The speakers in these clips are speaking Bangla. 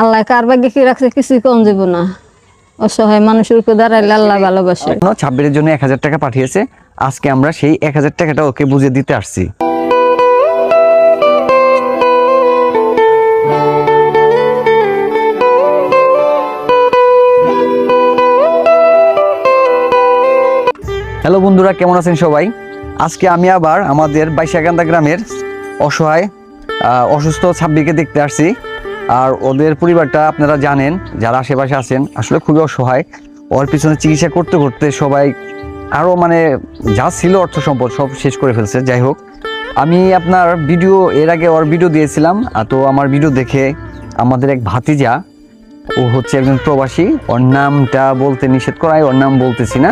আল্লাহ কার ভাগ্যে কি রাখছে কিছুই কম যাব না। অসহায় মানুষের উপর দাঁড়াইলে আল্লাহ ভালোবাসে। 26-এর জন্য 1000 টাকা পাঠিয়েছে। আজকে আমরা সেই 1000 টাকাটা ওকে বুঝিয়ে দিতে আসছি। হ্যালো বন্ধুরা, কেমন আছেন সবাই? আজকে আমি আবার আমাদের বাইশাকান্দা গ্রামের অসহায় অসুস্থ ছাব্বিকে দেখতে আসছি। আর ওদের পরিবারটা আপনারা জানেন, যারা আশেপাশে আছেন, আসলে খুবই অসহায়। ওর পিছনে চিকিৎসা করতে করতে সবাই আরও যা ছিল অর্থ সম্পদ সব শেষ করে ফেলছে। যাই হোক, আমি আপনার ভিডিও এর আগে ওর ভিডিও দিয়েছিলাম। তো আমার ভিডিও দেখে আমাদের এক ভাতিজা, ও হচ্ছে একজন প্রবাসী, ওর নামটা বলতে নিষেধ করায় ওর নাম বলতেছি না।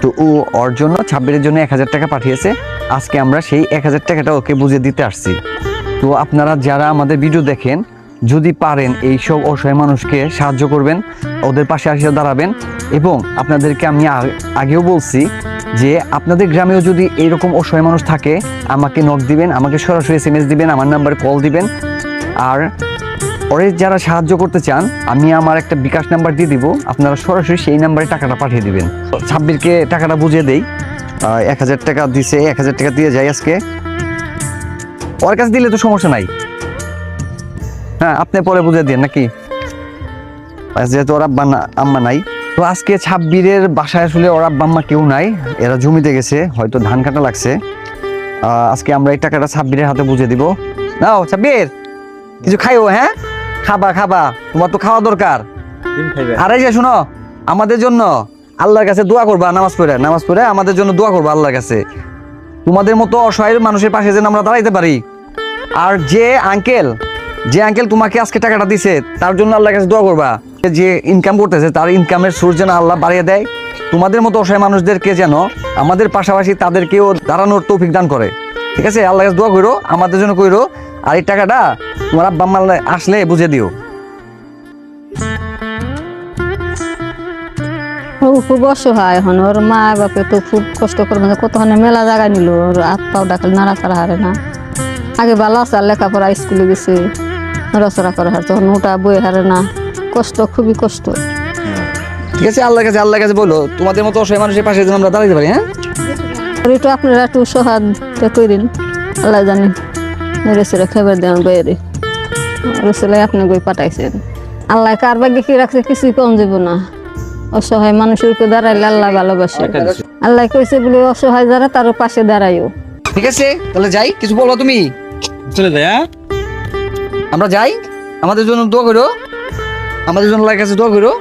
তো ও ওর জন্য 26-এর জন্য 1000 টাকা পাঠিয়েছে। আজকে আমরা সেই 1000 টাকাটা ওকে বুঝিয়ে দিতে আসছি। তো আপনারা যারা আমাদের ভিডিও দেখেন, যদি পারেন এইসব অসহায় মানুষকে সাহায্য করবেন, ওদের পাশে এসে দাঁড়াবেন। এবং আপনাদেরকে আমি আগেও বলছি যে আপনাদের গ্রামেও যদি এইরকম অসহায় মানুষ থাকে, আমাকে নক দিবেন, আমাকে সরাসরি SMS দিবেন, আমার নাম্বারে কল দিবেন। আর ওরে যারা সাহায্য করতে চান, আমি আমার একটা বিকাশ নাম্বার দিয়ে দিব, আপনারা সরাসরি সেই নাম্বারে টাকাটা পাঠিয়ে দিবেন। 26কে টাকাটা বুঝিয়ে দেই। 1000 টাকা দিছে, 1000 টাকা দিয়ে যাই আজকে। ওর কাছে দিলে তো সমস্যা নাই, হ্যাঁ আপনি পরে বুঝিয়ে দিন নাকি, যেহেতু ওর আব্বা আম্মা নাই। তো আজকে 26-এর বাসায় আসলে ওর আব্বা আম্মা কেউ নাই, এরা জমিতে গেছে, হয়তো ধান কাটা লাগছে। আজকে আমরা এই টাকাটা 26-এর হাতে বুঝিয়ে দিব। নাও 26, কিছু খাইও, হ্যাঁ খাবা, তোমার তো খাওয়া দরকার। আর এই যে শুনো, আমাদের জন্য আল্লাহর কাছে দোয়া করবা, নামাজ পড়ে আমাদের জন্য দোয়া করবা আল্লাহর কাছে। তোমাদের মতো অসহায় মানুষের পাশে যেন আমরা দাঁড়াইতে পারি। আর যে আঙ্কেল তোমাকে আজকে টাকাটা দিছে, তার জন্য আল্লাহর কাছে দোয়া করবা, যে ইনকাম করতেছে তার ইনকামের সোর্স যেন আল্লাহ বাড়িয়ে দেয়। তোমাদের মতো অসহায় মানুষদেরকে যেন আমাদের পাশাপাশি তাদেরকেও দাঁড়ানোর তৌফিক দান করে। ঠিক আছে, আল্লাহর কাছে দোয়া করো, আমাদের জন্য কইরো। আর এই টাকাটা তোমার আব্বা আম্মা আসলে বুঝিয়ে দিও। খুব অসহায় এখন, ওর মা বাপে তো খুব কষ্ট করবে, কতক্ষণে মেলা জায়গা নিল, ওর হাত পাও ডাকলে নাড়াচাড়া হারে না। আগে ভালো আছে, লেখাপড়া স্কুলে গেছে, নড়াচড়া করে হার, তখন ওটা বই হারে না, কষ্ট, খুবই কষ্ট। ঠিক আছে, আল্লাহর কাছে বলো, তোমাদের মতো অসহায় মানুষের পাশে যেন আমরা দাঁড়াইতে পারি। হ্যাঁ, একটু আপনারা একটু সহায়তা করেন, আল্লাহ জানি মেরেছে খাবার দেন বাইরে রসলে আপনি বই পাঠাইছেন। আল্লাহ কার ভাগ্যে কি রাখছে কিছুই কম যাব না। অসহায় মানুষের উপর দাঁড়াইলে আল্লাহ ভালোবাসে। আল্লাহ কইছে বলে অসহায় যারা তার পাশে দাঁড়াইও। ঠিক আছে, তাহলে যাই, কিছু বলো তুমি। চলে যাই, আমরা যাই, আমাদের জন্য দোয়া করো, আমাদের জন্য আল্লাহর কাছে দোয়া করো।